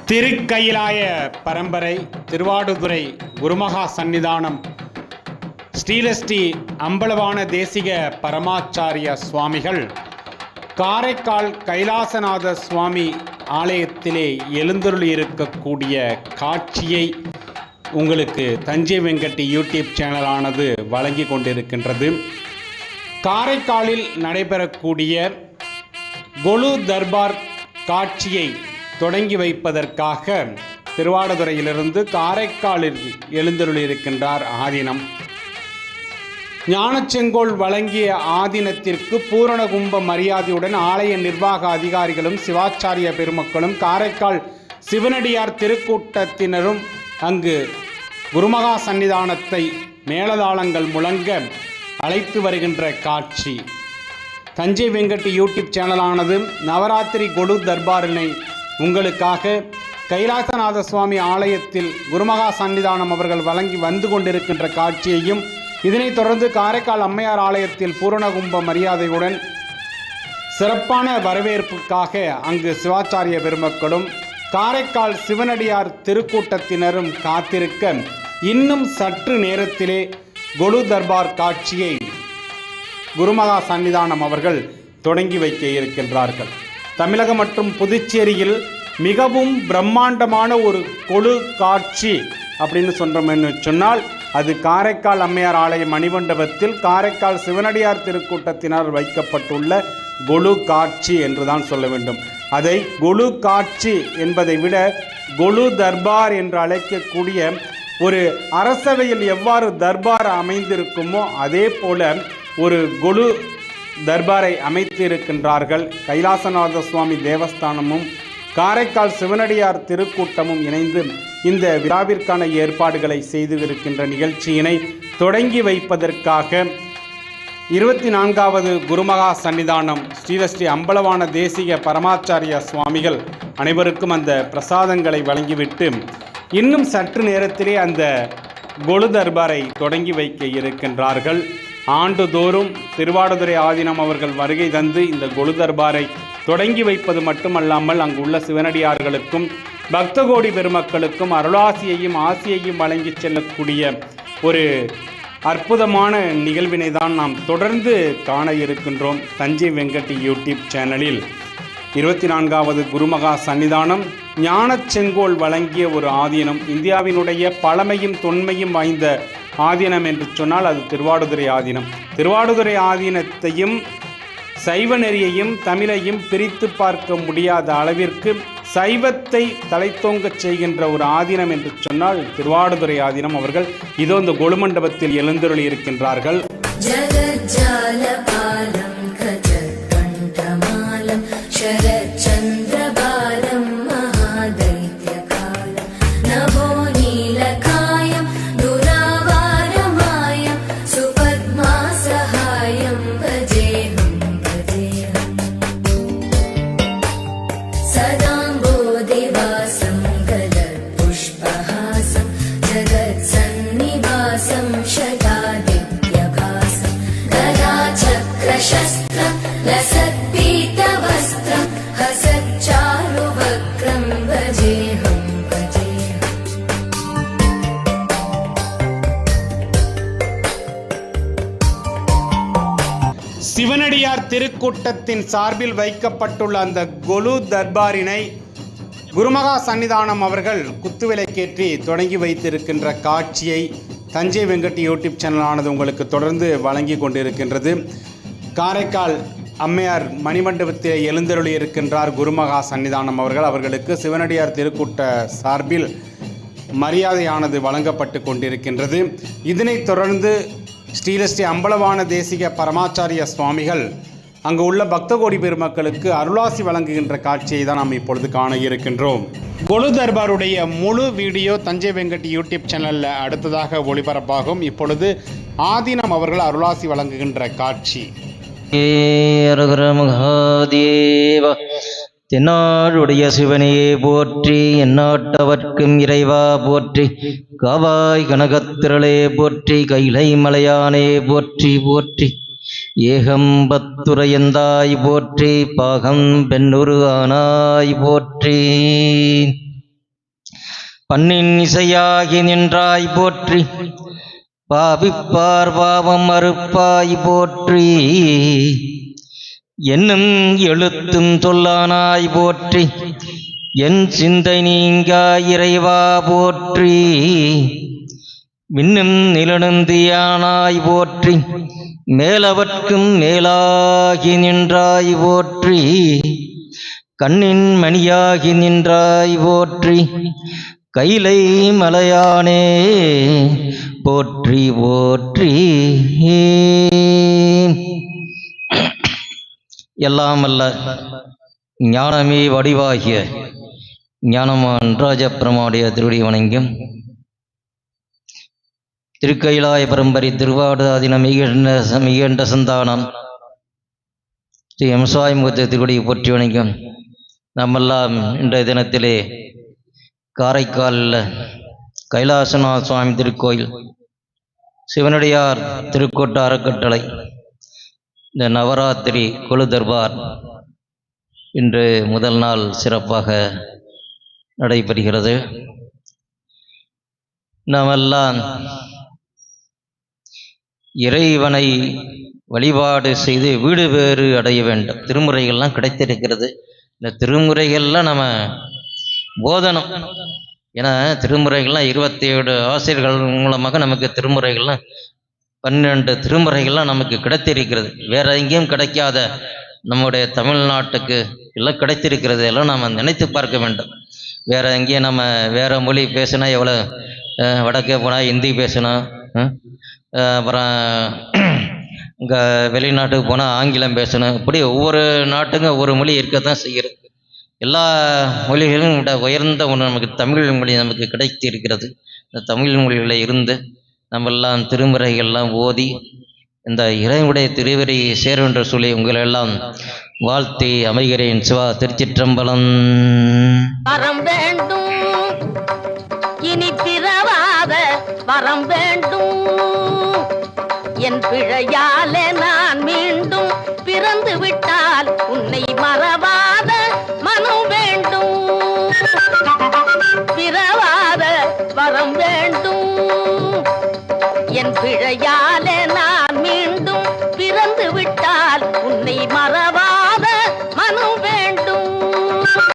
திருக்கயிலாய பரம்பரை திருவாடுதுறை குருமகா சன்னிதானம் ஸ்ரீலஸ்ரீ அம்பலவான தேசிக பரமாச்சாரிய சுவாமிகள் காரைக்கால் கைலாசநாத சுவாமி ஆலயத்திலே எழுந்தருளி இருக்கக்கூடிய காட்சியை உங்களுக்கு தஞ்சை வெங்கட் யூடியூப் சேனலானது வழங்கி கொண்டிருக்கின்றது. காரைக்காலில் நடைபெறக்கூடிய கொலு தர்பார் காட்சியை தொடங்கி வைப்பதற்காக திருவாடுதுறையிலிருந்து காரைக்காலில் எழுந்தருளியிருக்கின்றார் ஆதீனம். ஞானச்செங்கோல் வழங்கிய ஆதீனத்திற்கு பூரண கும்ப மரியாதையுடன் ஆலய நிர்வாக அதிகாரிகளும் சிவாச்சாரிய பெருமக்களும் காரைக்கால் சிவனடியார் திருக்கூட்டத்தினரும் அங்கு குருமகா சன்னிதானத்தை மேளதாளங்கள் முழங்க அழைத்து வருகின்ற காட்சி. தஞ்சை வெங்கட் யூடியூப் சேனலானது நவராத்திரி கொலு தர்பாரினை உங்களுக்காக கைலாசநாத சுவாமி ஆலயத்தில் குருமகா சன்னிதானம் அவர்கள் வழங்கி வந்து கொண்டிருக்கின்ற காட்சியையும், இதனைத் தொடர்ந்து காரைக்கால் அம்மையார் ஆலயத்தில் பூரணகும்ப மரியாதையுடன் சிறப்பான வரவேற்புக்காக அங்கு சிவாச்சாரிய பெருமக்களும் காரைக்கால் சிவனடியார் திருக்கூட்டத்தினரும் காத்திருக்க, இன்னும் சற்று நேரத்திலே கொலு தர்பார் காட்சியை குருமகா சன்னிதானம் அவர்கள் தொடங்கி வைக்க இருக்கின்றார்கள். தமிழகம் மற்றும் புதுச்சேரியில் மிகவும் பிரம்மாண்டமான ஒரு கொலு காட்சி அப்படின்னு சொல்கிறோம்னு சொன்னால் அது காரைக்கால் அம்மையார் ஆலய மணிமண்டபத்தில் காரைக்கால் சிவனடியார் திருக்கூட்டத்தினர் வைக்கப்பட்டுள்ள கொலு காட்சி என்றுதான் சொல்ல வேண்டும். அதை கொலு காட்சி என்பதை விட கொலு தர்பார் என்று அழைக்கக்கூடிய ஒரு அரசவையில் எவ்வாறு தர்பார் அமைந்திருக்குமோ அதே போல ஒரு கொலு தர்பாரை அமைத்து இருக்கின்றார்கள். கைலாசநாத சுவாமி தேவஸ்தானமும் காரைக்கால் சிவனடியார் திருக்கூட்டமும் இணைந்து இந்த விழாவிற்கான ஏற்பாடுகளை செய்து இருக்கின்ற நிகழ்ச்சியினை தொடங்கி வைப்பதற்காக 24வது குருமகா சன்னிதானம் ஸ்ரீலஸ்ரீ அம்பலவான தேசிக பரமாச்சாரிய சுவாமிகள் அனைவருக்கும் அந்த பிரசாதங்களை வழங்கிவிட்டு இன்னும் சற்று நேரத்திலே அந்த கொலு தர்பாரை தொடங்கி வைக்க இருக்கின்றார்கள். ஆண்டுதோறும் திருவாடுதுறை ஆதீனம் அவர்கள் வருகை தந்து இந்த கொலு தர்பாரை தொடங்கி வைப்பது மட்டுமல்லாமல் அங்குள்ள சிவனடியார்களுக்கும் பக்த கோடி பெருமக்களுக்கும் அருளாசியையும் ஆசியையும் வழங்கி செல்லக்கூடிய ஒரு அற்புதமான நிகழ்வினை தான் நாம் தொடர்ந்து காண இருக்கின்றோம். தஞ்சை வெங்கட் யூடியூப் சேனலில் 24வது குருமகா சன்னிதானம் ஞானச்செங்கோல் வழங்கிய ஒரு ஆதீனம். இந்தியாவினுடைய பழமையும் தொன்மையும் வாய்ந்த ஆதீனம் என்று சொன்னால் அது திருவாடுதுறை ஆதீனம். திருவாடுதுறை ஆதீனத்தையும் சைவ நெறியையும் தமிழையும் பிரித்து பார்க்க முடியாத அளவிற்கு சைவத்தை தலைத்தோங்கச் செய்கின்ற ஒரு ஆதீனம் என்று சொன்னால் திருவாடுதுறை ஆதீனம் அவர்கள் இதோ இந்த கொலு மண்டபத்தில் எழுந்தருளி இருக்கின்றார்கள். சிவனடியார் திருக்கூட்டத்தின் சார்பில் வைக்கப்பட்டுள்ள அந்த கொலு தர்பாரினை குருமகா சன்னிதானம் அவர்கள் குத்துவிளக்கேற்றி தொடங்கி வைத்திருக்கின்ற காட்சியை தஞ்சை வெங்கட் யூடியூப் சேனலானது உங்களுக்கு தொடர்ந்து வழங்கி கொண்டிருக்கின்றது. காரைக்கால் அம்மையார் மணிமண்டபத்தில் எழுந்தருளி இருக்கின்றார் குருமகா சன்னிதானம் அவர்கள். அவர்களுக்கு சிவனடியார் திருக்கூட்ட சார்பில் மரியாதையானது வழங்கப்பட்டு கொண்டிருக்கின்றது. இதனைத் தொடர்ந்து ஸ்ரீலஸ்ரீ அம்பலவான தேசிக பரமாச்சாரிய சுவாமிகள் அங்கு உள்ள பக்த கோடி பெருமக்களுக்கு அருளாசி வழங்குகின்ற காட்சியை தான் நாம் இப்பொழுது காண இருக்கின்றோம். கொலு தர்பாருடைய முழு வீடியோ தஞ்சை வெங்கட் யூடியூப் சேனலில் அடுத்ததாக ஒளிபரப்பாகும். இப்பொழுது ஆதீனம் அவர்கள் அருளாசி வழங்குகின்ற காட்சி. தென்னாடுடைய சிவனையே போற்றி, எந்நாட்டவர்க்கும் இறைவா போற்றி, காவாய் கனகத்திரளே போற்றி, கைலை மலையானே போற்றி போற்றி, ஏகம்பத்துரையந்தாய் போற்றி, பாகம் பெண்ணுரு ஆனாய் போற்றி. பண்ணின் இசையாகி நின்றாய் போற்றி, பாவிப்பார் பாவம் மறுப்பாய் போற்றி, என்னும் எழுத்தும் சொல்லானாய் போற்றி, என் சிந்தை நீங்கா இறைவா போற்றி, விண்ணும் நிலனுந்தியானாய் போற்றி, மேலவர்க்கும் மேலாகி நின்றாய் போற்றி, கண்ணின் மணியாகி நின்றாய் போற்றி, கைலை மலையானே போற்றி போற்றி. எல்லாம் அல்ல ஞானமே வடிவாகிய ஞானமான் ராஜபிரமாவுடைய திருவடி வணங்கும். திருக்கைலாய பரம்பரை திருவாடு ஆதின மிகண்ட சந்தானம் ஸ்ரீ எம்சாய்முகத்தை திருவடியை போற்றி வணங்கும். நம்மெல்லாம் இன்றைய தினத்திலே காரைக்காலில் கைலாசநாத சுவாமி திருக்கோயில் சிவனடியார் திருக்கோட்ட அறக்கட்டளை இந்த நவராத்திரி கொலு தர்பார் இன்று முதல் நாள் சிறப்பாக நடைபெறுகிறது. நாமெல்லாம் இறைவனை வழிபாடு செய்து வீடு பேறு அடைய வேண்டும். திருமுறைகள்லாம் கிடைத்திருக்கிறது. இந்த திருமுறைகள்லாம் நம்ம போதனம், ஏன்னா திருமுறைகள்லாம் 27 ஆசிரியர்கள் மூலமாக நமக்கு திருமுறைகள்லாம் 12 திருமுறைகள்லாம் நமக்கு கிடைத்திருக்கிறது. வேற எங்கேயும் கிடைக்காத நம்முடைய தமிழ்நாட்டுக்கு எல்லாம் கிடைத்திருக்கிறது. எல்லாம் நாம் நினைத்து பார்க்க வேண்டும். வேற எங்கேயும் நம்ம வேற மொழி பேசினா எவ்வளோ, வடக்கே போனால் ஹிந்தி பேசணும், அப்புறம் இங்கே வெளிநாட்டுக்கு போனால் ஆங்கிலம் பேசணும். இப்படி ஒவ்வொரு நாட்டுக்கும் ஒவ்வொரு மொழி இருக்கத்தான் செய்கிறது. எல்லா மொழிகளும் விட உயர்ந்த ஒன்று நமக்கு தமிழ் மொழி நமக்கு கிடைத்து இருக்கிறது. இந்த தமிழ் மொழிகளில் இருந்து நம்மெல்லாம் திருமுறைகள்லாம் ஓதி இந்த இறைவனுடைய திருவரை சேரும் என்று சொல்லி உங்களெல்லாம் வாழ்த்தி அமைகிறேன். சிவா திருச்சிற்றம்பலம். வரம் வேண்டும், இனி பிறவாத வரம் வேண்டும், என் பிழையாலே நான் மீண்டும் பிறந்து விட்டால் உன்னை மறவாத மனம் வேண்டும், பிறவாத வரம் வேண்டும், என் பிழையா